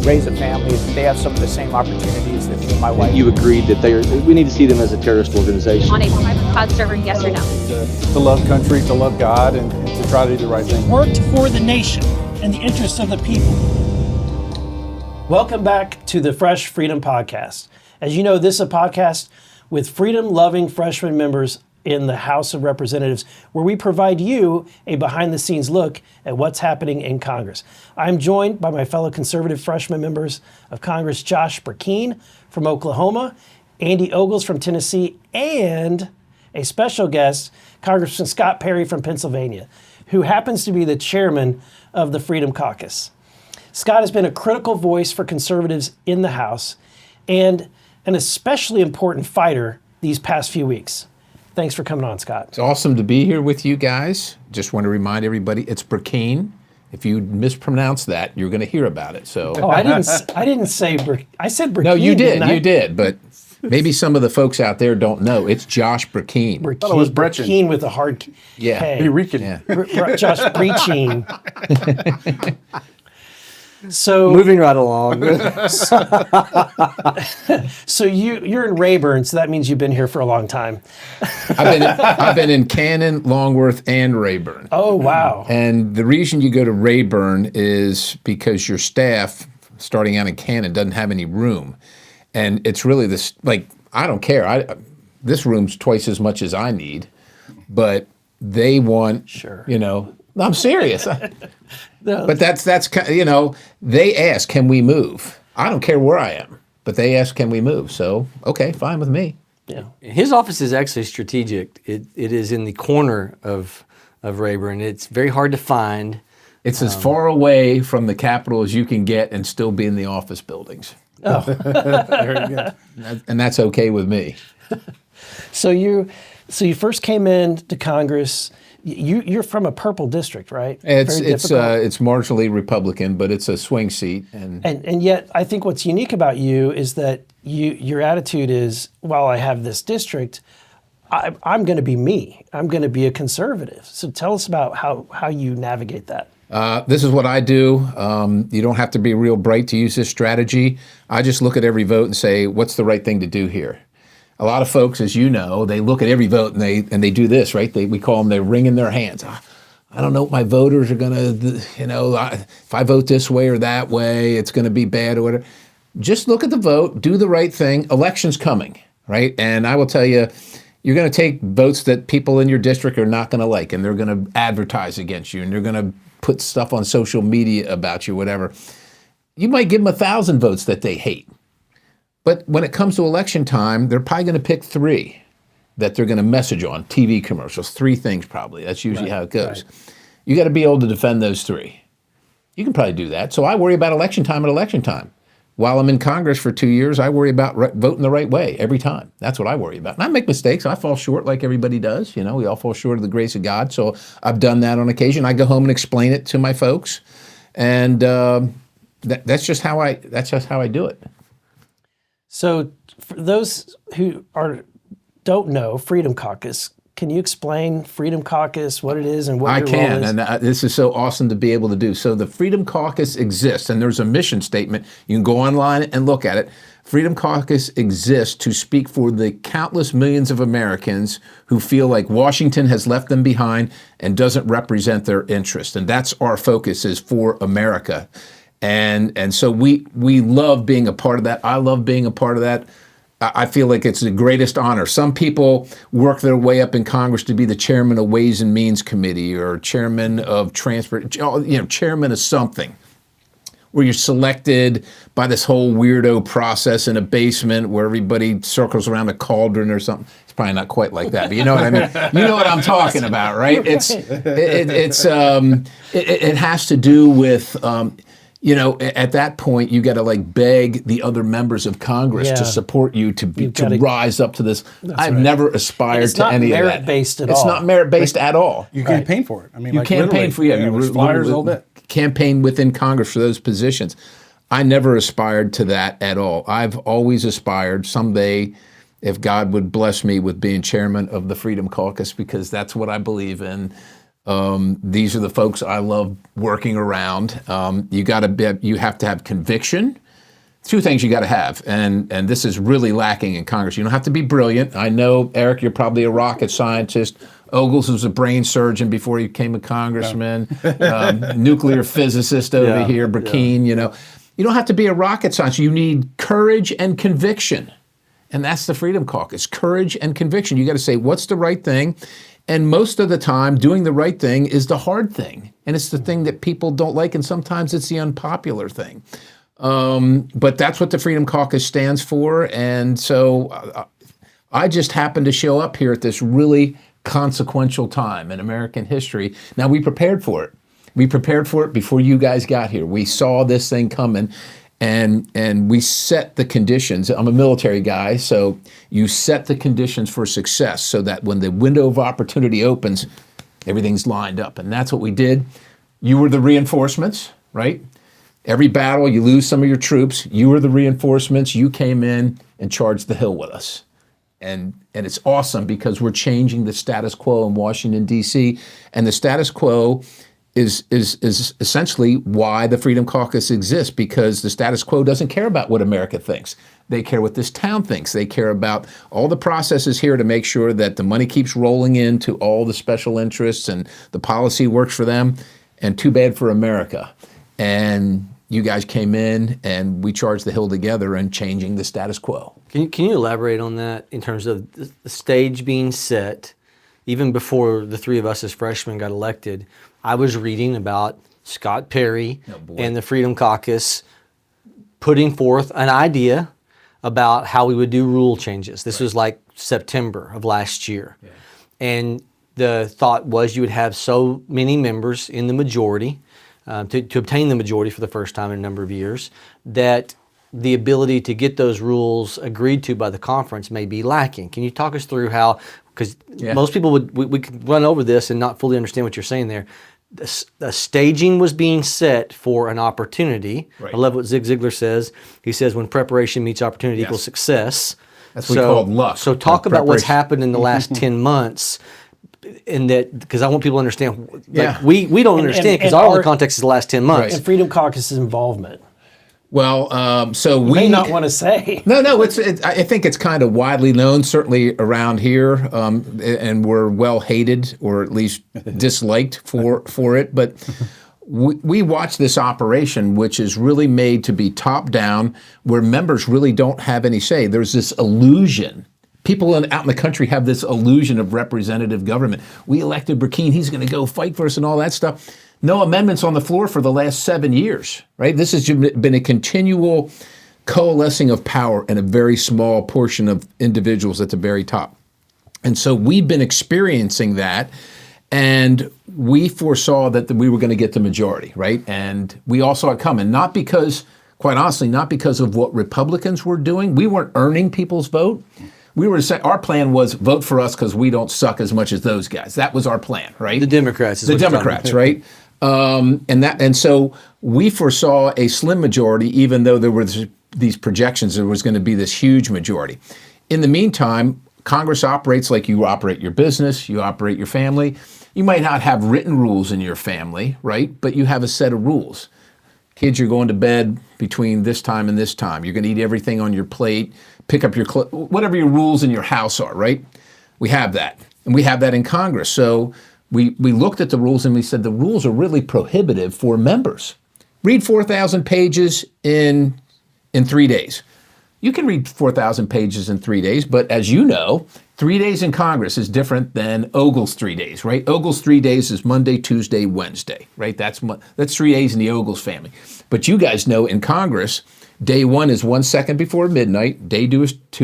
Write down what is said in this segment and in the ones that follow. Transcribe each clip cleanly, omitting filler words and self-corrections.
raise a family. They have some of the same opportunities that me and my wife. You agreed that we need to see them as a terrorist organization. On a private cloud server, yes or no? To love country, to love God, and to try to do the right thing. Worked for the nation and the interests of the people. Welcome back to the Fresh Freedom Podcast. As you know, this is a podcast with freedom-loving freshman members in the House of Representatives, where we provide you a behind-the-scenes look at what's happening in Congress. I'm joined by my fellow conservative freshman members of Congress, Josh Burkeen from Oklahoma, Andy Ogles from Tennessee, and a special guest, Congressman Scott Perry from Pennsylvania, who happens to be the chairman of the Freedom Caucus. Scott has been a critical voice for conservatives in the House and an especially important fighter these past few weeks. Thanks for coming on, Scott. It's awesome to be here with you guys. Just want to remind everybody, it's Burkeen. If you mispronounce that, you're going to hear about it. So. Oh, I didn't say I said Burkeen. No, you did. You did. But maybe some of the folks out there don't know. It's Josh Burkeen. I thought it was Burkeen with a hard yeah. K. Yeah. Josh Breaching. So moving right along. So you're in Rayburn, so that means you've been here for a long time. I've been in Cannon, Longworth, and Rayburn. Oh wow! And the reason you go to Rayburn is because your staff, starting out in Cannon, doesn't have any room, and it's really this. Like I don't care. This room's twice as much as I need, but they want. Sure. You know, I'm serious. No. But that's you know, they ask, can we move? I don't care where I am, but they ask, can we move? So, okay, fine with me. Yeah. His office is actually strategic. It is in the corner of Rayburn. It's very hard to find. It's as far away from the Capitol as you can get and still be in the office buildings. Oh, there you go. And that's okay with me. So you first came into Congress. You're from a purple district, right? It's marginally Republican, but it's a swing seat, and yet I think what's unique about you is that your attitude is, while I have this district, I'm going to be me. I'm going to be a conservative. So tell us about how you navigate that. This is what I do. You don't have to be real bright to use this strategy. I just look at every vote and say, what's the right thing to do here? A lot of folks, as you know, they look at every vote and they do this, right? We call them, they're wringing their hands. I don't know what my voters are going to, you know, if I vote this way or that way, it's going to be bad or whatever. Just look at the vote, do the right thing. Election's coming, right? And I will tell you, you're going to take votes that people in your district are not going to like, and they're going to advertise against you, and they're going to put stuff on social media about you, whatever. You might give them 1,000 votes that they hate. But when it comes to election time, they're probably going to pick 3 that they're going to message on TV commercials. 3 things probably. That's usually how it goes. Right. You got to be able to defend those 3. You can probably do that. So I worry about election time at election time. While I'm in Congress for 2 years, I worry about voting the right way every time. That's what I worry about. And I make mistakes. I fall short like everybody does. You know, we all fall short of the grace of God. So I've done that on occasion. I go home and explain it to my folks. And that's just how I do it. So for those who don't know Freedom Caucus, can you explain Freedom Caucus, what it is and what your role is? I can, and this is so awesome to be able to do. So the Freedom Caucus exists, and there's a mission statement. You can go online and look at it. Freedom Caucus exists to speak for the countless millions of Americans who feel like Washington has left them behind and doesn't represent their interest. And that's our focus, is for America. And so we love being a part of that. I love being a part of that. I feel like it's the greatest honor. Some people work their way up in Congress to be the chairman of Ways and Means Committee or chairman of Transport, chairman of something, where you're selected by this whole weirdo process in a basement where everybody circles around a cauldron or something. It's probably not quite like that, but you know what I mean. You know what I'm talking about, right? It has to do with. You know, at that point, you got to like beg the other members of Congress to support you to rise up to this. I've never aspired to any of that. It's not merit-based at all. It's not merit-based at all. You campaign for it. I mean, you campaign for you flyers all that. Campaign within Congress for those positions. I never aspired to that at all. I've always aspired someday, if God would bless me with being chairman of the Freedom Caucus, because that's what I believe in. These are the folks I love working around. You have to have conviction. Two things you got to have, and this is really lacking in Congress. You don't have to be brilliant. I know, Eric, you're probably a rocket scientist. Ogles was a brain surgeon before he became a congressman. Nuclear physicist over here, Burkeen. You know, you don't have to be a rocket scientist. You need courage and conviction, and that's the Freedom Caucus. Courage and conviction. You got to say what's the right thing, and most of the time, doing the right thing is the hard thing, and it's the thing that people don't like, and sometimes it's the unpopular thing. But that's what the Freedom Caucus stands for. And so I just happened to show up here at this really consequential time in American history. Now, we prepared for it. We prepared for it before you guys got here. We saw this thing coming, and we set the conditions. I'm a military guy, so you set the conditions for success so that when the window of opportunity opens, everything's lined up. And that's what we did. You were the reinforcements, right? Every battle, you lose some of your troops. You were the reinforcements. You came in and charged the hill with us. And it's awesome because we're changing the status quo in Washington, D.C. And the status quo is essentially why the Freedom Caucus exists, because the status quo doesn't care about what America thinks. They care what this town thinks. They care about all the processes here to make sure that the money keeps rolling into all the special interests and the policy works for them. And too bad for America. And you guys came in and we charged the hill together and changing the status quo. Can you elaborate on that in terms of the stage being set? Even before the three of us as freshmen got elected, I was reading about Scott Perry and the Freedom Caucus putting forth an idea about how we would do rule changes. This was like September of last year. Yeah. And the thought was you would have so many members in the majority to obtain the majority for the first time in a number of years, that the ability to get those rules agreed to by the conference may be lacking. Can you talk us through how, because most people we could run over this and not fully understand what you're saying there. The staging was being set for an opportunity. Right. I love what Zig Ziglar says. He says when preparation meets opportunity equals success. That's what we call luck. So talk about what's happened in the last 10 months. And that, because I want people to understand, like we don't understand because our only context is the last 10 months. And Freedom Caucus's involvement. Well, so we may not want to say. No, I think it's kind of widely known, certainly around here, and we're well hated or at least disliked for it. But we watch this operation, which is really made to be top down, where members really don't have any say. There's this illusion. People out in the country have this illusion of representative government. We elected Burkeen, he's going to go fight for us and all that stuff. No amendments on the floor for the last 7 years, right? This has been a continual coalescing of power in a very small portion of individuals at the very top. And so we've been experiencing that, and we foresaw that we were going to get the majority, right? And we all saw it coming, not because, quite honestly, not because of what Republicans were doing. We weren't earning people's vote. We were saying our plan was vote for us because we don't suck as much as those guys. That was our plan, right? The Democrats. The Democrats, right? And so we foresaw a slim majority, even though there were these projections there was going to be this huge majority. In the meantime, Congress operates like you operate your business, you operate your family. You might not have written rules in your family, right? But you have a set of rules. Kids, you're going to bed between this time and this time. You're going to eat everything on your plate. Pick up your whatever your rules in your house are, right? We have that. And we have that in Congress. So we looked at the rules and we said the rules are really prohibitive for members. Read 4,000 pages in 3 days. You can read 4,000 pages in 3 days, but as you know, 3 days in Congress is different than Ogle's 3 days, right? Ogle's 3 days is Monday, Tuesday, Wednesday, right? That's 3 days in the Ogle's family. But you guys know in Congress, day 1 is 1 second before midnight. Day 2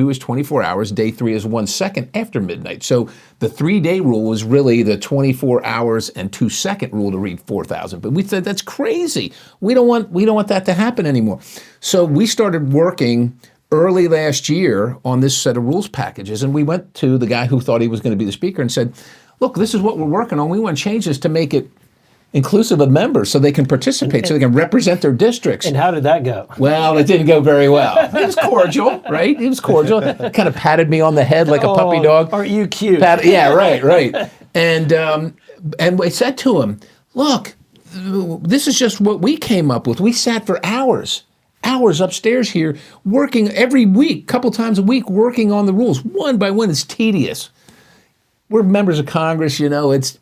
is 24 hours. Day 3 is 1 second after midnight. So the 3-day rule was really the 24 hours and 2 second rule to read 4,000. But we said that's crazy. We don't want that to happen anymore. So we started working early last year on this set of rules packages, and we went to the guy who thought he was going to be the speaker and said, "Look, this is what we're working on. We want to change this to make it inclusive of members so they can participate, so they can represent their districts." And how did that go? Well, it didn't go very well. It was cordial, right? It was cordial. Kind of patted me on the head like a puppy dog. Aren't you cute? Yeah, right. And And we said to him, look, this is just what we came up with. We sat for hours upstairs here, working every week, couple times a week, working on the rules, one by one. It's tedious. We're members of Congress, it's,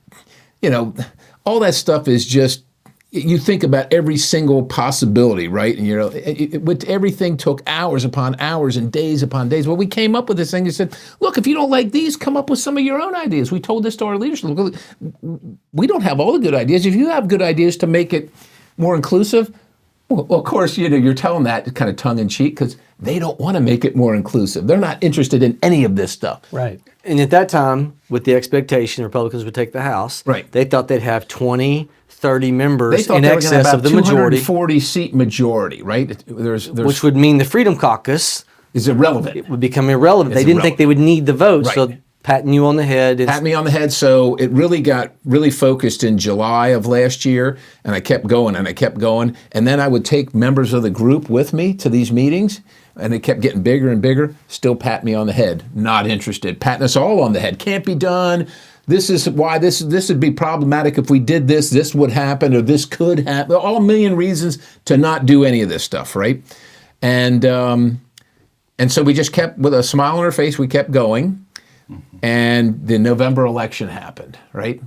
all that stuff is just, you think about every single possibility, right? And everything took hours upon hours and days upon days. Well, we came up with this thing and said, look, if you don't like these, come up with some of your own ideas. We told this to our leadership. Look, we don't have all the good ideas. If you have good ideas to make it more inclusive, well, of course, you're telling that kind of tongue in cheek because they don't want to make it more inclusive. They're not interested in any of this stuff. Right. And at that time, with the expectation Republicans would take the House, right, they thought they'd have 20, 30 members they thought in they excess of the majority. 240-seat majority, right? There's which would mean the Freedom Caucus is irrelevant. It would become irrelevant. It's they didn't think they would need the vote, right. so patting you on the head. Pat me on the head. So it really got really focused in July of last year, and I kept going and I kept going. And then I would take members of the group with me to these meetings, and it kept getting bigger and bigger. Still pat me on the head. Not interested. Patting us all on the head. Can't be done. This is why this would be problematic if we did this. This would happen, or this could happen. All a million reasons to not do any of this stuff, right? And so we just kept, with a smile on our face, we kept going. And the November election happened, right?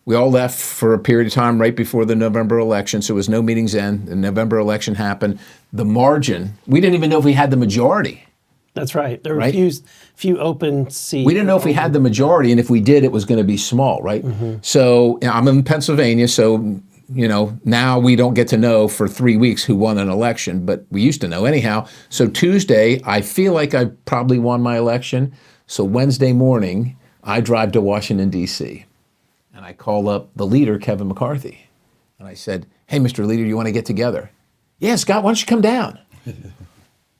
We all left for a period of time right before the November election, so there was no meetings then. The November election happened. The margin, we didn't even know if we had the majority. That's right. There were a few open seats. We didn't know if we had the majority, and if we did, it was going to be small, right? Mm-hmm. So I'm in Pennsylvania, so now we don't get to know for 3 weeks who won an election, but we used to know anyhow. So Tuesday, I feel like I probably won my election. So Wednesday morning, I drive to Washington, D.C., and I call up the leader, Kevin McCarthy. And I said, hey, Mr. Leader, you want to get together? Yeah, Scott, why don't you come down?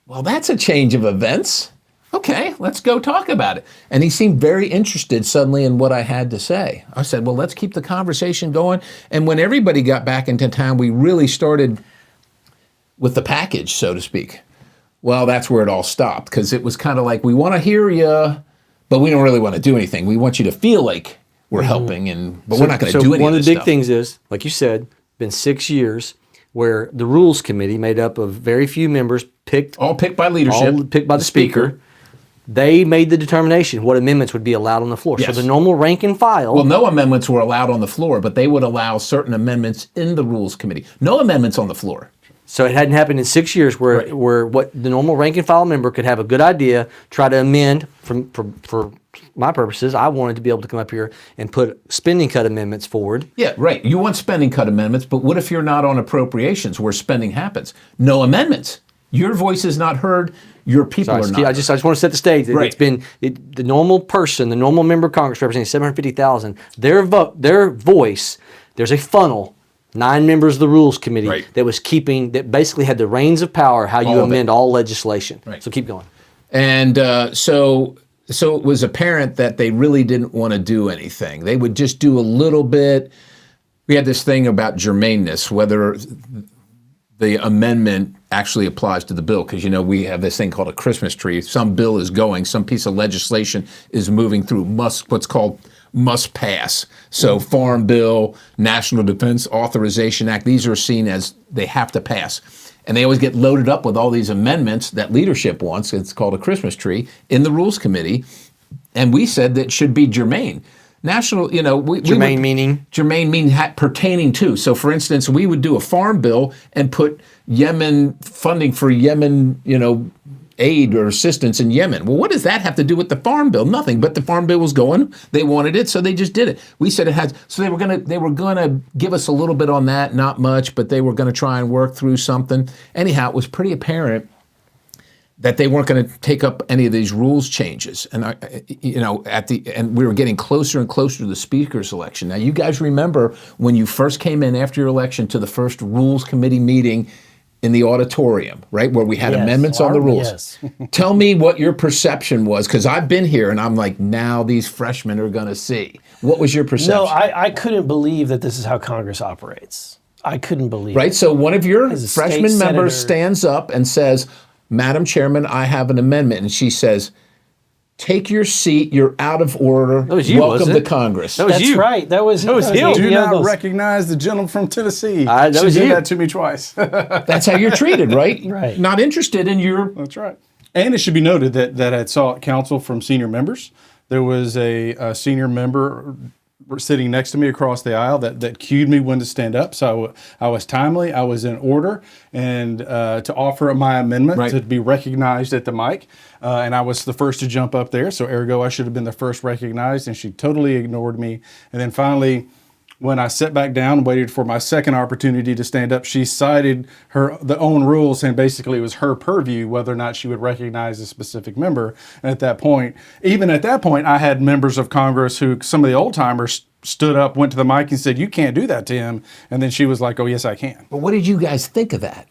Well, that's a change of events. Okay, let's go talk about it. And he seemed very interested suddenly in what I had to say. I said, well, let's keep the conversation going. And when everybody got back into town, we really started with the package, so to speak. Well, that's where it all stopped, because it was kind of like, we want to hear you, but we don't really want to do anything. We want you to feel like we're helping, but we're not going to do any of this stuff. One of the big things is, like you said, been 6 years where the Rules Committee, made up of very few members, all picked by leadership, all picked by the speaker, they made the determination what amendments would be allowed on the floor. Yes. So the normal rank and file. Well, no amendments were allowed on the floor, but they would allow certain amendments in the Rules Committee. No amendments on the floor. So it hadn't happened in 6 years where what the normal rank and file member could have a good idea, try to amend. For my purposes, I wanted to be able to come up here and put spending cut amendments forward. Yeah, right. You want spending cut amendments, but what if you're not on appropriations where spending happens? No amendments. Your voice is not heard. Your people are not. I just want to set the stage. Right. It's been the normal person, the normal member of Congress representing 750,000. Their voice. There's a funnel. 9 members of the Rules Committee that basically had the reins of power, how you amend all legislation. Right. So keep going. And so it was apparent that they really didn't want to do anything. They would just do a little bit. We had this thing about germaneness, whether the amendment actually applies to the bill, because we have this thing called a Christmas tree. Some bill is going, some piece of legislation is moving through, what's called must pass. So Farm Bill, National Defense Authorization Act, these are seen as they have to pass. And they always get loaded up with all these amendments that leadership wants. It's called a Christmas tree in the Rules Committee. And we said that should be germane. Germane meaning pertaining to. So for instance, we would do a farm bill and put Yemen funding for Yemen, aid or assistance in Yemen. Well, what does that have to do with the farm bill? Nothing. But the farm bill was going. They wanted it, so they just did it. We said it had. So they were gonna give us a little bit on that, not much, but they were gonna try and work through something. Anyhow, it was pretty apparent that they weren't going to take up any of these rules changes, and and we were getting closer and closer to the speaker's election. Now, you guys remember when you first came in after your election to the first Rules Committee meeting in the auditorium, right, where we had amendments on the rules. Yes. Tell me what your perception was, because I've been here and I'm like, now these freshmen are going to see. What was your perception? No, I couldn't believe that this is how Congress operates. I couldn't believe it. So one of your As a freshman state members senator, stands up and says, Madam Chairman, I have an amendment. And she says, Take your seat. You're out of order. That was you, Welcome wasn't to it? Congress. That was That's you. right. That was you. Amy Do not Ogles. recognize the gentleman from Tennessee. That She was did you. that to me twice. That's how you're treated, right? Right. Not interested in your. That's right. And it should be noted that I sought counsel from senior members. There was a senior member sitting next to me across the aisle that cued me when to stand up. So I was timely, I was in order, and to offer my amendment to be recognized at the mic. And I was the first to jump up there. So ergo, I should have been the first recognized, and she totally ignored me. And then finally, when I sat back down and waited for my second opportunity to stand up, she cited the own rules, saying basically it was her purview whether or not she would recognize a specific member. And even at that point, I had members of Congress who, some of the old timers, stood up, went to the mic and said, "You can't do that to him." And then she was like, "Oh, yes, I can." But what did you guys think of that?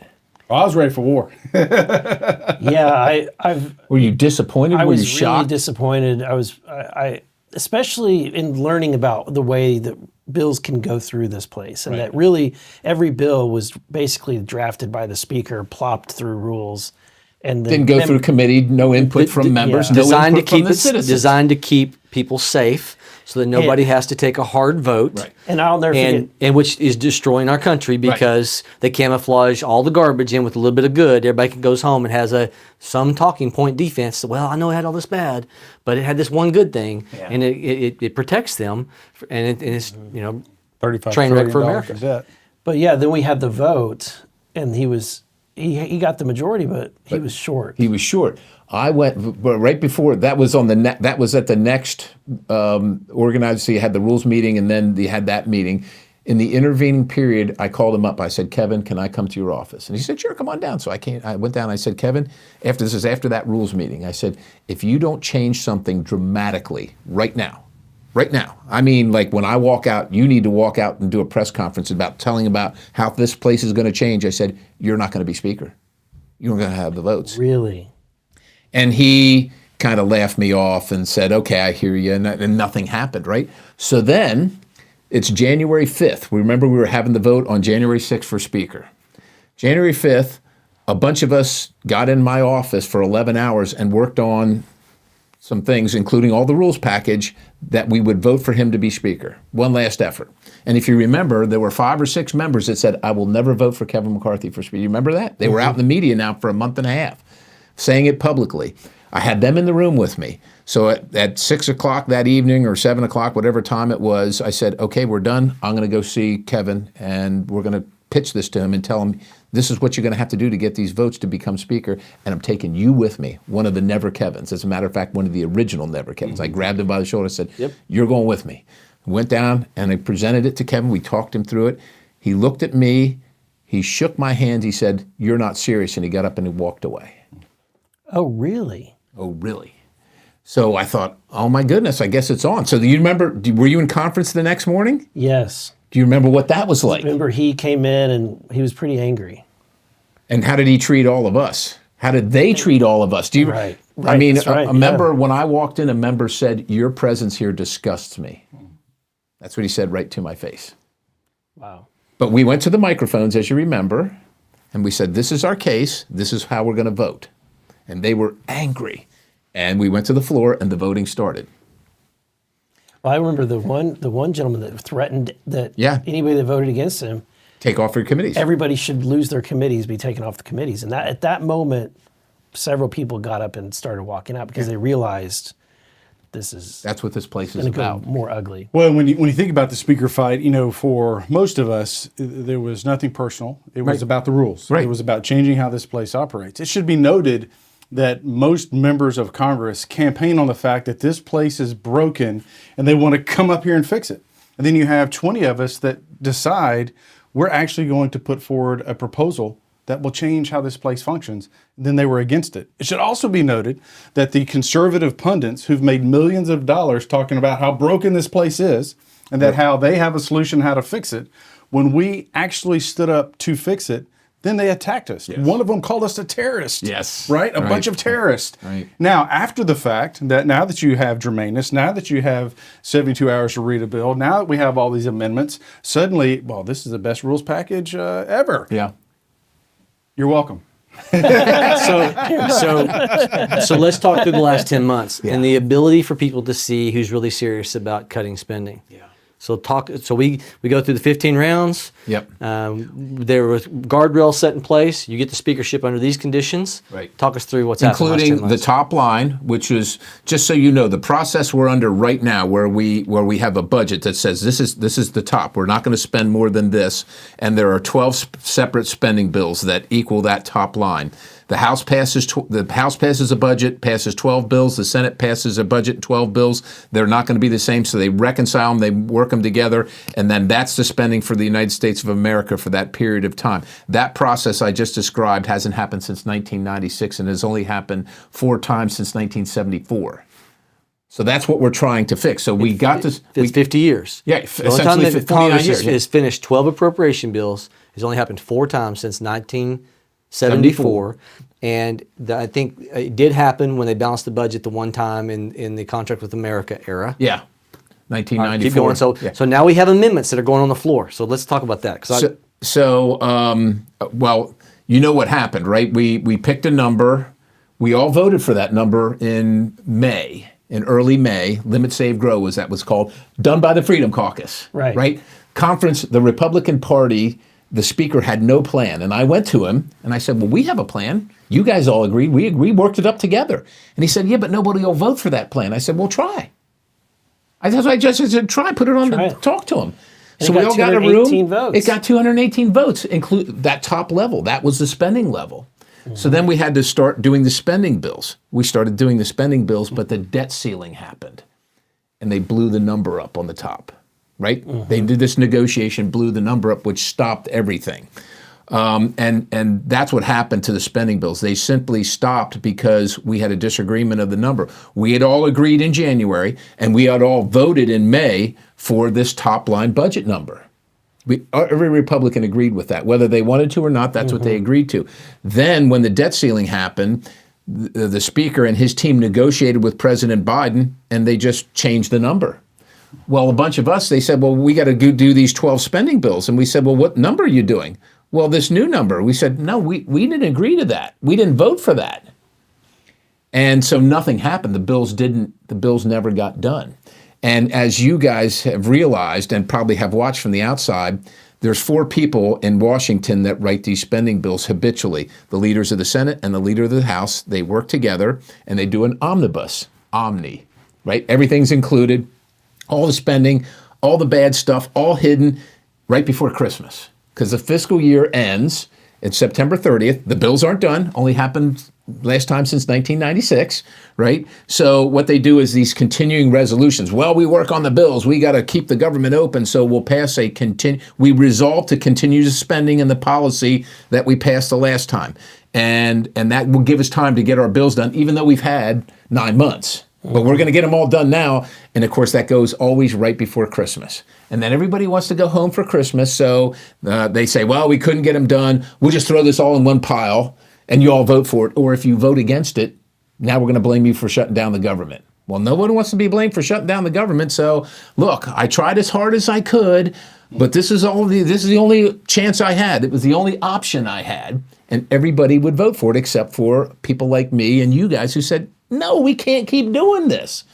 Well, I was ready for war. Yeah, Were you disappointed? I Were you was really shocked? disappointed. I especially in learning about the way that bills can go through this place, and that really every bill was basically drafted by the speaker, plopped through rules, and Didn't go through committee. No input from members. No Designed to input from keep the citizens. designed to keep people safe, so that nobody has to take a hard vote. Right. And I'll never forget. And which is destroying our country because they camouflage all the garbage in with a little bit of good. Everybody goes home and has some talking point defense. Well, I know it had all this bad, but it had this one good thing, and it protects them, and it's $35 train wreck for trillion America. in debt. But yeah, then we had the vote, and he got the majority, but he was short. He was short. I went, but right before that was on that was at the next organized. So you had the rules meeting, and then you had that meeting. In the intervening period, I called him up. I said, "Kevin, can I come to your office?" And he said, "Sure, come on down." So I went down. I said, "Kevin, after that rules meeting, I said, if you don't change something dramatically right now, I mean, like when I walk out, you need to walk out and do a press conference telling about how this place is going to change." I said, "You're not going to be speaker. You're going to have the votes." Really? And he kind of laughed me off and said, "Okay, I hear you," and nothing happened, right? So then it's January 5th. We were having the vote on January 6th for speaker. January 5th, a bunch of us got in my office for 11 hours and worked on some things, including all the rules package, that we would vote for him to be speaker. One last effort. And if you remember, there were 5 or 6 members that said, "I will never vote for Kevin McCarthy for speaker." You remember that? They were out in the media now for a month and a half, saying it publicly. I had them in the room with me. So at 6 o'clock that evening or 7 o'clock, whatever time it was, I said, "Okay, we're done. I'm going to go see Kevin, and we're going to pitch this to him and tell him this is what you're going to have to do to get these votes to become speaker, and I'm taking you with me," one of the Never Kevins. As a matter of fact, one of the original Never Kevins. I grabbed him by the shoulder and said, "You're going with me." Went down, and I presented it to Kevin. We talked him through it. He looked at me. He shook my hand. He said, "You're not serious," and he got up and he walked away. Oh, really? Oh, really? So I thought, oh my goodness, I guess it's on. So do you remember, were you in conference the next morning? Yes. Do you remember what that was like? Remember, he came in and he was pretty angry. And how did he treat all of us? How did they treat all of us? Do you? Right. I mean, That's right, a member, when I walked in, a member said, "Your presence here disgusts me." That's what he said right to my face. Wow. But we went to the microphones, as you remember, and we said, "This is our case. This is how we're going to vote." And they were angry. And we went to the floor, and the voting started. Well, I remember the one gentleman that threatened that anybody that voted against him, take off your committees. Everybody should lose their committees, be taken off the committees. And that at that moment, several people got up and started walking out because they realized that's what this place is going to about. go more ugly. Well, when you think about the speaker fight, for most of us, there was nothing personal. It was about the rules. Right. It was about changing how this place operates. It should be noted that most members of Congress campaign on the fact that this place is broken and they want to come up here and fix it. And then you have 20 of us that decide we're actually going to put forward a proposal that will change how this place functions. And then they were against it. It should also be noted that the conservative pundits who've made millions of dollars talking about how broken this place is and that how they have a solution how to fix it, when we actually stood up to fix it, then they attacked us. Yes. One of them called us a terrorist. Yes. Right? A bunch of terrorists. Right. Now, after the fact, now that you have germaneness, now that you have 72 hours to read a bill, now that we have all these amendments, suddenly, well, this is the best rules package ever. Yeah. You're welcome. So let's talk through the last 10 months and the ability for people to see who's really serious about cutting spending. Yeah. So we go through the 15 rounds. Yep. There were guardrails set in place. You get the speakership under these conditions. Right. Talk us through what's happening. Including the top line, which is, just so you know, the process we're under right now, where we have a budget that says this is the top. We're not going to spend more than this, and there are 12 separate spending bills that equal that top line. The House passes a budget, passes 12 bills. The Senate passes a budget and 12 bills. They're not going to be the same, so they reconcile them, they work them together, and then that's the spending for the United States of America for that period of time. That process I just described hasn't happened since 1996 and has only happened 4 times since 1974. So that's what we're trying to fix. So we got this. It's 50 years. Yeah, The only time essentially that 49 Congress years. has finished 12 appropriation bills has only happened 4 times since 1974. And I think it did happen when they balanced the budget the one time in the Contract with America era. Yeah, All right, 1994. keep going. So now we have amendments that are going on the floor. So let's talk about that. Well, you know what happened, right? We picked a number. We all voted for that number in May, in early May. Limit, Save, Grow was that was called, done by the Freedom Caucus. Right. Conference, the Republican Party, the speaker had no plan. And I went to him and I said, well, we have a plan. You guys all agreed. We worked it up together. And he said, yeah, but nobody will vote for that plan. I said, well, try. I just said, try, put it on, talk to him. And so we all got a room. Votes. It got 218 votes, include that top level. That was the spending level. Mm-hmm. So then we had to start doing the spending bills. We started doing the spending bills, but the debt ceiling happened. And they blew the number up on the top, right? Mm-hmm. They did this negotiation, blew the number up, which stopped everything. And that's what happened to the spending bills. They simply stopped because we had a disagreement of the number. We had all agreed in January, and we had all voted in May for this top line budget number. Every Republican agreed with that. Whether they wanted to or not, that's what they agreed to. Then when the debt ceiling happened, the speaker and his team negotiated with President Biden, and they just changed the number. Well, a bunch of us, they said, well, we got to do these 12 spending bills. And we said, well, what number are you doing? Well, this new number. We said, no, we didn't agree to that. We didn't vote for that. And so nothing happened. The bills never got done. And as you guys have realized and probably have watched from the outside, there's 4 people in Washington that write these spending bills habitually. The leaders of the Senate and the leader of the House, they work together and they do an omnibus, right? Everything's included, all the spending, all the bad stuff, all hidden right before Christmas. Because the fiscal year ends It's September 30th. The bills aren't done. Only happened last time since 1996, right? So what they do is these continuing resolutions. Well, we work on the bills. We got to keep the government open, so we'll pass we resolve to continue the spending and the policy that we passed the last time. And that will give us time to get our bills done, even though we've had 9 months. But we're going to get them all done now. And of course, that goes always right before Christmas. And then everybody wants to go home for Christmas. So they say, well, we couldn't get them done. We'll just throw this all in one pile and you all vote for it. Or if you vote against it, now we're going to blame you for shutting down the government. Well, nobody wants to be blamed for shutting down the government. So look, I tried as hard as I could, but this is the only chance I had. It was the only option I had. And everybody would vote for it except for people like me and you guys who said, no, we can't keep doing this.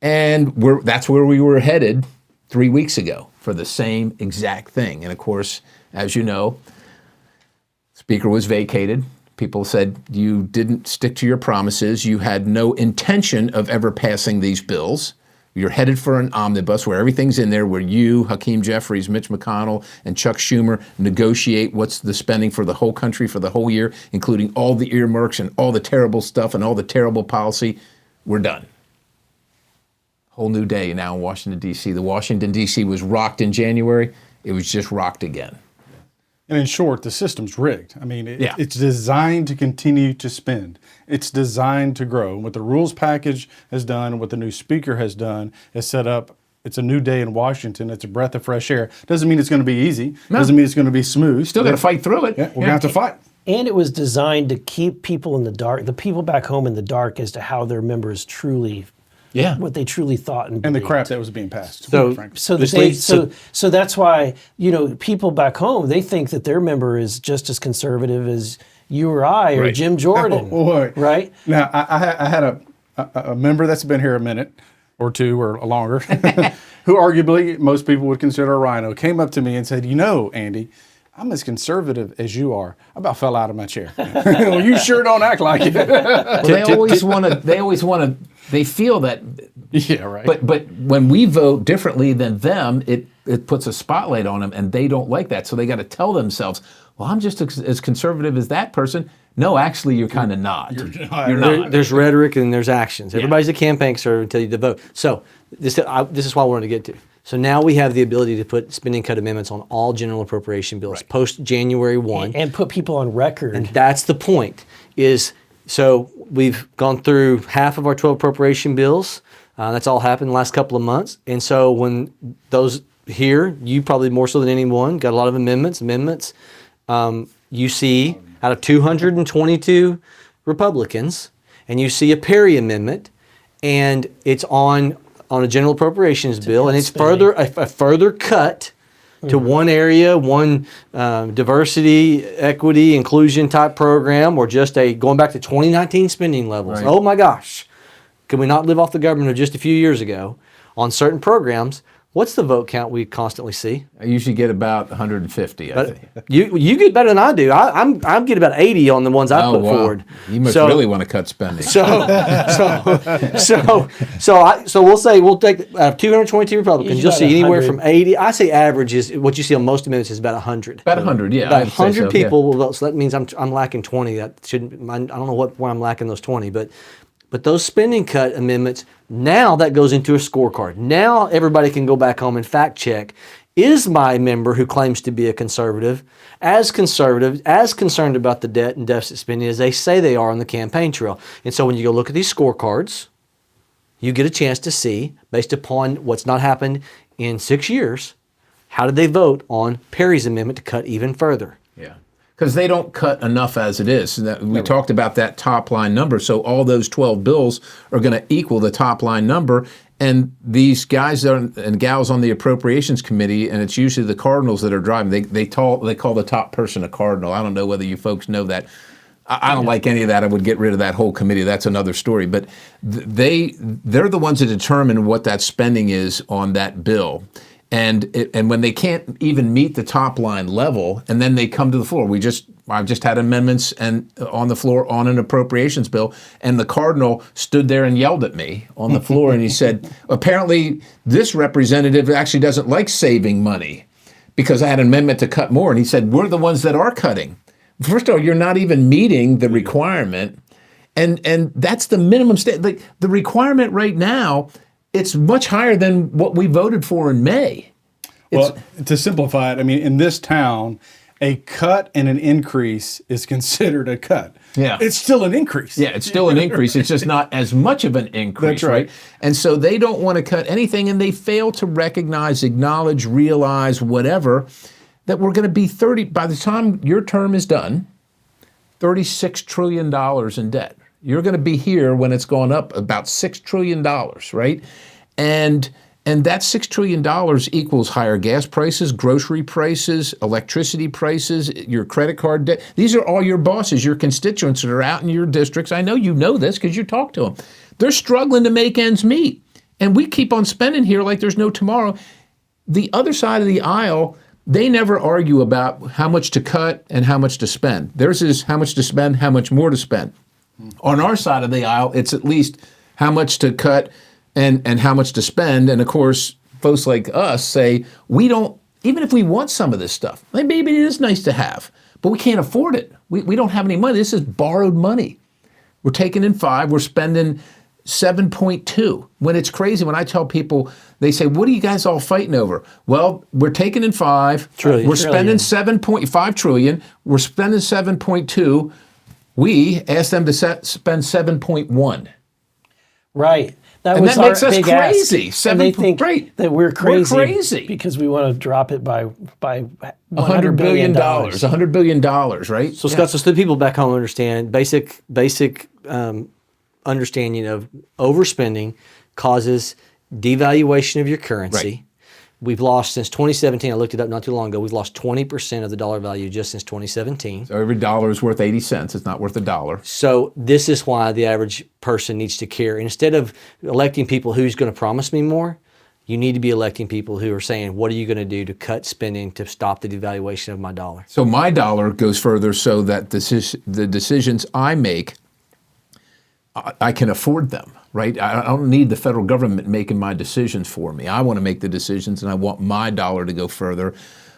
And that's where we were headed 3 weeks ago for the same exact thing. And of course, as you know, Speaker was vacated. People said you didn't stick to your promises. You had no intention of ever passing these bills. You're headed for an omnibus where everything's in there, where you, Hakeem Jeffries, Mitch McConnell, and Chuck Schumer negotiate what's the spending for the whole country for the whole year, including all the earmarks and all the terrible stuff and all the terrible policy. We're done. Whole new day now in Washington, D.C. The Washington, D.C. was rocked in January. It was just rocked again. And in short, the system's rigged. I mean, it's designed to continue to spend. It's designed to grow. And what the rules package has done, what the new speaker has done, is set up. It's a new day in Washington. It's a breath of fresh air. Doesn't mean it's going to be easy. No. Doesn't mean it's going to be smooth. Still got to fight through it. Yeah, we're going to have to fight. And it was designed to keep people in the dark, the people back home in the dark as to how their members truly what they truly thought and the crap that was being passed. So that's why, people back home, they think that their member is just as conservative as you or I or Right. Jim Jordan, Oh, boy. right? Now, I had a member that's been here a minute or two or longer, who arguably most people would consider a rhino, came up to me and said, Andy, I'm as conservative as you are. I about fell out of my chair. Well, you sure don't act like it. Well, they always want to. They feel that. Yeah, right. But when we vote differently than them, it puts a spotlight on them, and they don't like that. So they got to tell themselves, well, I'm just as conservative as that person. No, actually, you're kind of not. You're not. There's rhetoric and there's actions. Everybody's a campaign conservative until you vote. So this is what I wanted to get to. So now we have the ability to put spending cut amendments on all general appropriation bills post January 1. And put people on record. And that's the point. So we've gone through half of our 12 appropriation bills. That's all happened in the last couple of months. And so when those here, you probably more so than anyone, got a lot of amendments. You see out of 222 Republicans, and you see a Perry amendment, and it's on a general appropriations bill, and it's a further cut to one area, one diversity, equity, inclusion type program, or just going back to 2019 spending levels. Right. Oh my gosh, can we not live off the government of just a few years ago on certain programs? What's the vote count we constantly see? I usually get about 150. I think. You get better than I do. I'm get about 80 on the ones I put forward. You must really want to cut spending. So we'll take out of 222 Republicans. You'll see anywhere from 80. I say average is what you see on most amendments is about 100. About 100, yeah. About I'd say 100 so, people will vote. So that means I'm lacking 20. That shouldn't. I don't know where I'm lacking those 20, but those spending cut amendments, now that goes into a scorecard. Now everybody can go back home and fact check, is my member who claims to be a conservative, as concerned about the debt and deficit spending as they say they are on the campaign trail? And so when you go look at these scorecards, you get a chance to see, based upon what's not happened in 6 years, how did they vote on Perry's amendment to cut even further? Yeah. Because they don't cut enough as it is. We talked about that top line number. So all those 12 bills are going to equal the top line number. And these guys and gals on the Appropriations Committee, and it's usually the Cardinals that are driving, they call the top person a Cardinal. I don't know whether you folks know that. I don't like any of that. I would get rid of that whole committee. That's another story. But they're the ones that determine what that spending is on that bill. And when they can't even meet the top line level, and then they come to the floor, I've just had amendments and on the floor on an appropriations bill, and the Cardinal stood there and yelled at me on the floor, and he said, apparently this representative actually doesn't like saving money because I had an amendment to cut more, and he said, we're the ones that are cutting. First of all, you're not even meeting the requirement, and that's the minimum the requirement right now. It's much higher than what we voted for in May. Well, to simplify it, I mean, in this town, a cut and an increase is considered a cut. Yeah. It's still an increase. Yeah, it's still an increase. It's just not as much of an increase, That's right. And so they don't want to cut anything, and they fail to recognize, acknowledge, realize, whatever, that we're going to be by the time your term is done, $36 trillion in debt. You're going to be here when it's gone up about $6 trillion, right? And that $6 trillion equals higher gas prices, grocery prices, electricity prices, your credit card debt. These are all your bosses, your constituents that are out in your districts. I know you know this because you talk to them. They're struggling to make ends meet. And we keep on spending here like there's no tomorrow. The other side of the aisle, they never argue about how much to cut and how much to spend. Theirs is how much to spend, how much more to spend. On our side of the aisle, it's at least how much to cut and how much to spend. And of course, folks like us say, we don't, even if we want some of this stuff, maybe it is nice to have, but we can't afford it. We don't have any money. This is borrowed money. We're taking in 5, we're spending 7.2. When it's crazy, when I tell people, they say, what are you guys all fighting over? Well, we're taking in 5 trillion. We're spending 7.5 trillion. We're spending 7.2. We asked them to spend 7.1 Right. That makes us crazy. And they think that we're crazy because we want to drop it by $100 billion. $100 billion, right? So Scott, so the people back home understand basic understanding of overspending causes devaluation of your currency. Right. We've lost since 2017. I looked it up not too long ago. We've lost 20% of the dollar value just since 2017. So every dollar is worth 80 cents. It's not worth $1. So this is why the average person needs to care. Instead of electing people who's going to promise me more, you need to be electing people who are saying, what are you going to do to cut spending to stop the devaluation of my dollar? So my dollar goes further so that the decisions I make, I can afford them, right? I don't need the federal government making my decisions for me. I want to make the decisions, and I want my dollar to go further.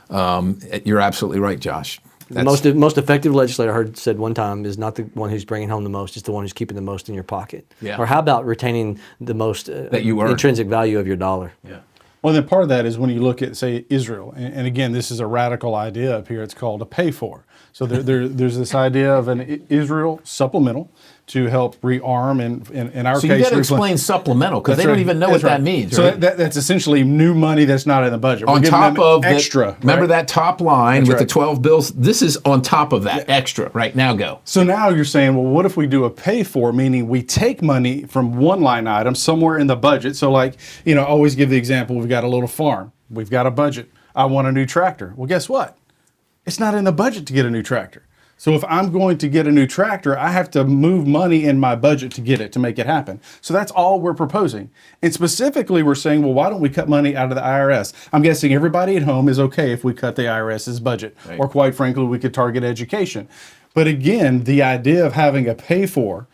You're absolutely right, Josh. The most effective legislator I heard said one time is not the one who's bringing home the most, it's the one who's keeping the most in your pocket. Yeah. Or how about retaining the most that you earn. Intrinsic value of your dollar? Yeah. Well, then part of that is when you look at, say, Israel, and again, this is a radical idea up here. It's called a pay for. So there's this idea of an Israel supplemental to help rearm and in our case. So you got to explain supplemental because they don't even know what that means. So right? that's essentially new money that's not in the budget. On top of extra. Remember that top line with the right. 12 bills? This is on top of that extra. Right now, go. So now you're saying, well, what if we do a pay for, meaning we take money from one line item somewhere in the budget. So like, I always give the example, we've got a little farm. We've got a budget. I want a new tractor. Well, guess what? It's not in the budget to get a new tractor. So if I'm going to get a new tractor, I have to move money in my budget to get it, to make it happen. So that's all we're proposing. And specifically, we're saying, well, why don't we cut money out of the IRS? I'm guessing everybody at home is okay if we cut the IRS's budget. Right. Or quite frankly, we could target education. But again, the idea of having a pay for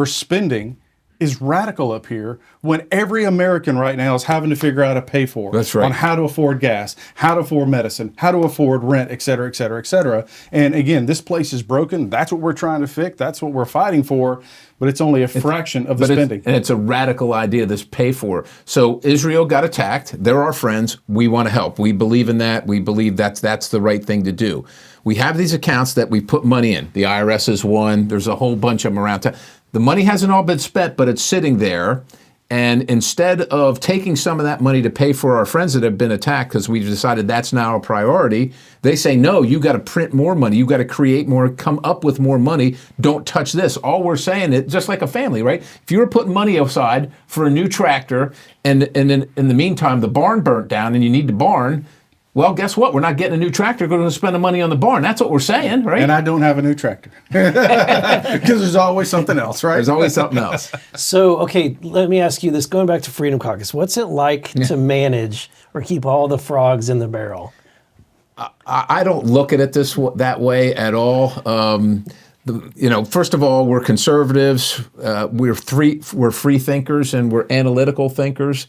spending is radical up here when every American right now is having to figure out a pay for That's right. on how to afford gas, how to afford medicine, how to afford rent, et cetera, et cetera, et cetera. And again, this place is broken. That's what we're trying to fix. That's what we're fighting for. But it's only a fraction of the spending. And it's a radical idea, this pay for. So Israel got attacked. They're our friends. We want to help. We believe in that. We believe that's the right thing to do. We have these accounts that we put money in. The IRS is one. There's a whole bunch of them around town. The money hasn't all been spent, but it's sitting there. And instead of taking some of that money to pay for our friends that have been attacked, because we've decided that's now a priority, they say, no, you got to print more money. You got to create more, come up with more money. Don't touch this. All we're saying is just like a family, right? If you were putting money aside for a new tractor and in the meantime, the barn burnt down and you need the barn, well, guess what? We're not getting a new tractor. We're going to spend the money on the barn. That's what we're saying, right? And I don't have a new tractor because there's always something else, right? There's always something else. So, okay, let me ask you this. Going back to Freedom Caucus, what's it like to manage or keep all the frogs in the barrel? I don't look at it that way at all. First of all, we're conservatives. We're free thinkers and we're analytical thinkers.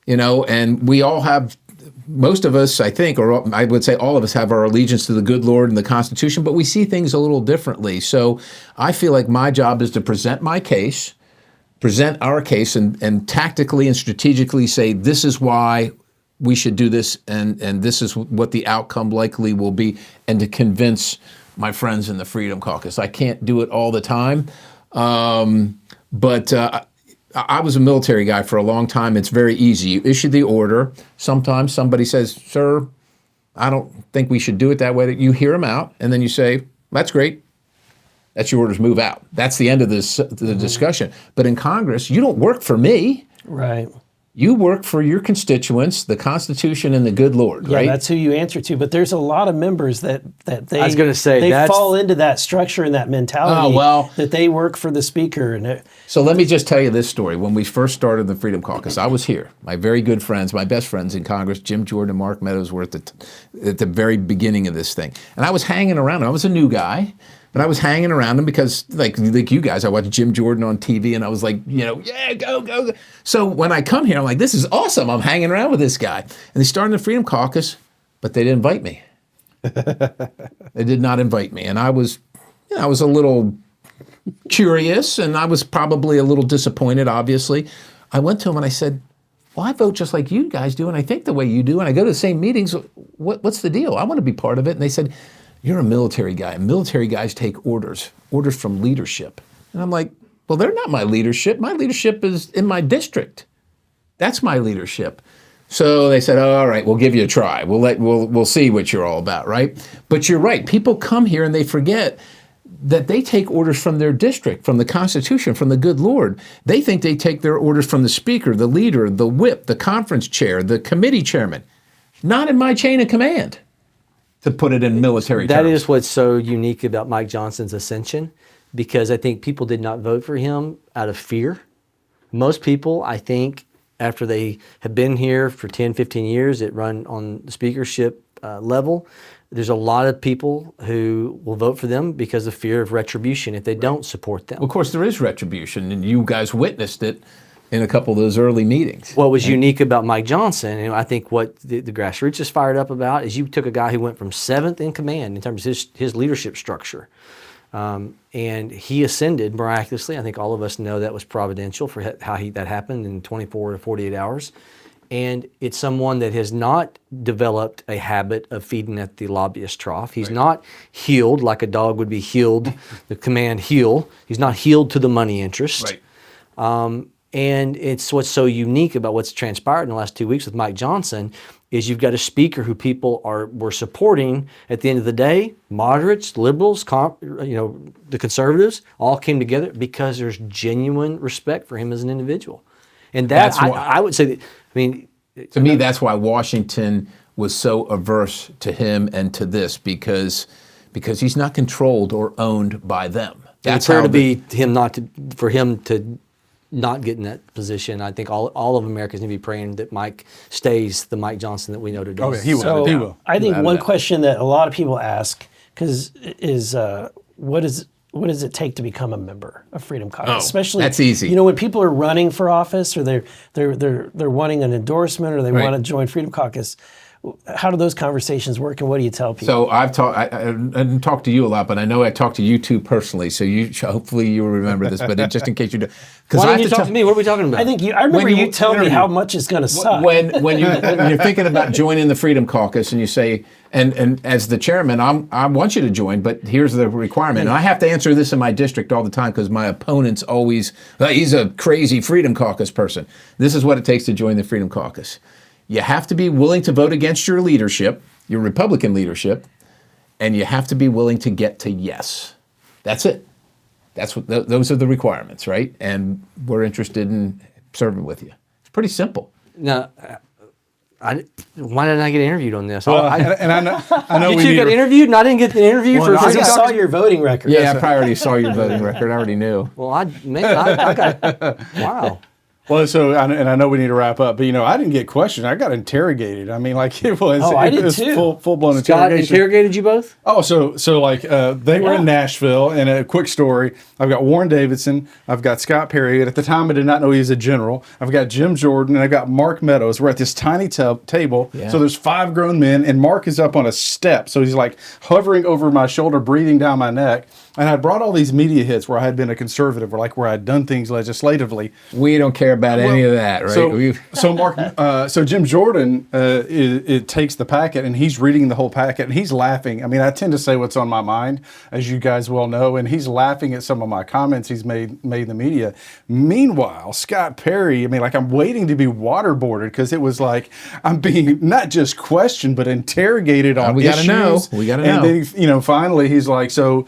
And we all have. Most of us, I think, or I would say all of us have our allegiance to the good Lord and the Constitution, but we see things a little differently. So I feel like my job is to present our case, and tactically and strategically say, this is why we should do this, and this is what the outcome likely will be, and to convince my friends in the Freedom Caucus. I can't do it all the time, but I was a military guy for a long time. It's very easy. You issue the order. Sometimes somebody says, sir, I don't think we should do it that way. You hear them out, and then you say, that's great. That's your orders, move out. That's the end of the discussion. But in Congress, you don't work for me. Right. You work for your constituents, the Constitution, and the good Lord, Yeah, right? that's who you answer to. But there's a lot of members that they I was going to say they fall into that structure and that mentality that they work for the speaker. And So let me just tell you this story. When we first started the Freedom Caucus, I was here. My very good friends, my best friends in Congress, Jim Jordan and Mark Meadows, were at the very beginning of this thing. And I was hanging around. I was a new guy. But I was hanging around them because, like you guys, I watched Jim Jordan on TV, and I was like, yeah, go. So when I come here, I'm like, this is awesome. I'm hanging around with this guy. And they started the Freedom Caucus, but they didn't invite me. They did not invite me. And I was a little curious, and I was probably a little disappointed, obviously. I went to them and I said, well, I vote just like you guys do, and I think the way you do, and I go to the same meetings. What's the deal? I want to be part of it. And they said, you're a military guy. Military guys take orders from leadership. And I'm like, well, they're not my leadership. My leadership is in my district. That's my leadership. So they said, all right, we'll give you a try. We'll see what you're all about, right? But you're right. People come here and they forget that they take orders from their district, from the Constitution, from the good Lord. They think they take their orders from the speaker, the leader, the whip, the conference chair, the committee chairman. Not in my chain of command, to put it in military That terms. is what's so unique about Mike Johnson's ascension, because I think people did not vote for him out of fear. Most people, I think, after they have been here for 10, 15 years, that run on the speakership level, there's a lot of people who will vote for them because of fear of retribution if they don't support them. Well, of course, there is retribution, and you guys witnessed it in a couple of those early meetings. What was unique about Mike Johnson, and I think what the grassroots is fired up about, is you took a guy who went from 7th in command in terms of his leadership structure, and he ascended miraculously. I think all of us know that was providential for how that happened in 24 to 48 hours. And it's someone that has not developed a habit of feeding at the lobbyist trough. He's not healed like a dog would be healed, the command heal. He's not healed to the money interest. Right. And it's what's so unique about what's transpired in the last 2 weeks with Mike Johnson is you've got a speaker who people were supporting. At the end of the day, moderates, liberals, the conservatives all came together because there's genuine respect for him as an individual. And that, I would say that, to me, that's why Washington was so averse to him and to this, because he's not controlled or owned by them. That's fair to be for him to not get in that position. I think all of Americans need to be praying that Mike stays the Mike Johnson that we know today. Oh, yeah, he will. So He will. I think one question that a lot of people ask is what does it take to become a member of Freedom Caucus? Oh, Especially, that's easy. when people are running for office, or they're wanting an endorsement, or they Right. want to join Freedom Caucus. How do those conversations work, and what do you tell people? So I didn't talk to you a lot, but I know I talked to you two personally. So hopefully you will remember this, but just in case you do, Why didn't you talk to me? What are we talking about? I remember you tell me how much it's going to suck. when you're thinking about joining the Freedom Caucus, and you say, and as the chairman, I want you to join, but here's the requirement. And I have to answer this in my district all the time because my opponents always, he's a crazy Freedom Caucus person. This is what it takes to join the Freedom Caucus. You have to be willing to vote against your leadership, your Republican leadership, and you have to be willing to get to yes. That's it. Those are the requirements, right? And we're interested in serving with you. It's pretty simple. Now, why didn't I get interviewed on this? Well, and I know You we two need got to- interviewed, and I didn't get the interview for Because he Freedom saw Caucus? your voting record. Yeah, I probably already saw your voting record. I already knew. Well, I got wow. Well, and I know we need to wrap up, but I didn't get questioned. I got interrogated. I mean, like it was. Oh, I did it was too. full blown Scott interrogation. interrogated you both? Oh, so like they were in Nashville, and a quick story. I've got Warren Davidson. I've got Scott Perry. At the time, I did not know he was a general. I've got Jim Jordan, and I've got Mark Meadows. We're at this tiny table. Yeah. So there's 5 grown men, and Mark is up on a step. So he's like hovering over my shoulder, breathing down my neck. And I brought all these media hits where I had been a conservative, or like where I'd done things legislatively. We don't care about any of that, right? So Jim Jordan it takes the packet, and he's reading the whole packet, and he's laughing. I mean, I tend to say what's on my mind, as you guys well know, and he's laughing at some of my comments he's made in the media. Meanwhile, Scott Perry, I'm waiting to be waterboarded because it was like I'm being not just questioned but interrogated on we issues. gotta know. We gotta know. And then finally he's like, so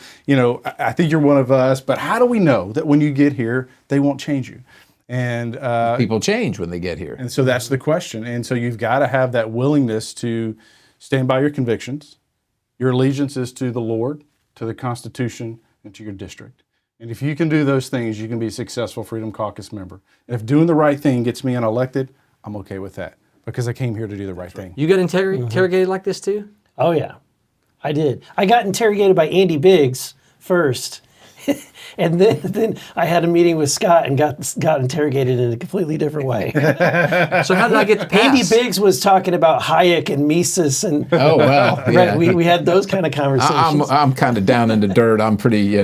I think you're one of us, but how do we know that when you get here they won't change you? And People change when they get here. and so that's the question. And so you've got to have that willingness to stand by your convictions. Your allegiance is to the Lord, to the Constitution, and to your district. And if you can do those things, you can be a successful Freedom Caucus member. And if doing the right thing gets me unelected, I'm okay with that because I came here to do the right thing. You got interrogated like this too? Oh, yeah. I did. I got interrogated by Andy Biggs first. And then I had a meeting with Scott and got interrogated in a completely different way. So how did I get the pass? Andy Biggs was talking about Hayek and Mises, and Oh, well. Yeah. right, we had those kind of conversations. I'm kind of down in the dirt. I'm pretty,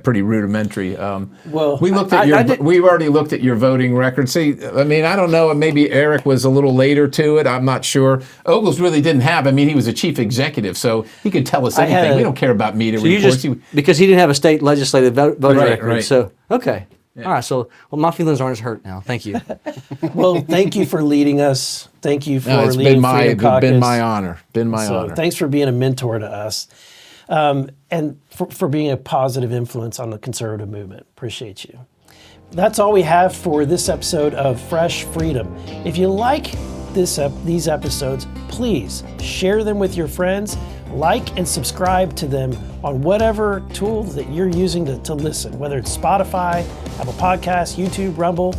pretty rudimentary. Well, we looked at we've already looked at your voting record. See, I don't know. Maybe Eric was a little later to it. I'm not sure. Ogles really didn't have. He was a chief executive, so he could tell us anything. We don't care about media reports. Because he didn't have a state legislative voting record. Right. So, okay. All right. So, my feelings aren't as hurt now. Thank you. Well, thank you for leading us. Thank you for It's leading been Freedom Caucus. been my honor. So thanks for being a mentor to us, and for being a positive influence on the conservative movement. Appreciate you. That's all we have for this episode of Fresh Freedom. If you like these episodes, please share them with your friends, like and subscribe to them on whatever tool that you're using to listen, whether it's Spotify, Apple Podcasts, YouTube, Rumble,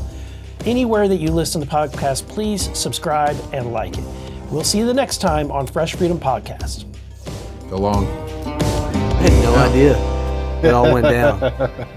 anywhere that you listen to podcasts, please subscribe and like it. We'll see you the next time on Fresh Freedom Podcast. So long. I had no idea it all went down.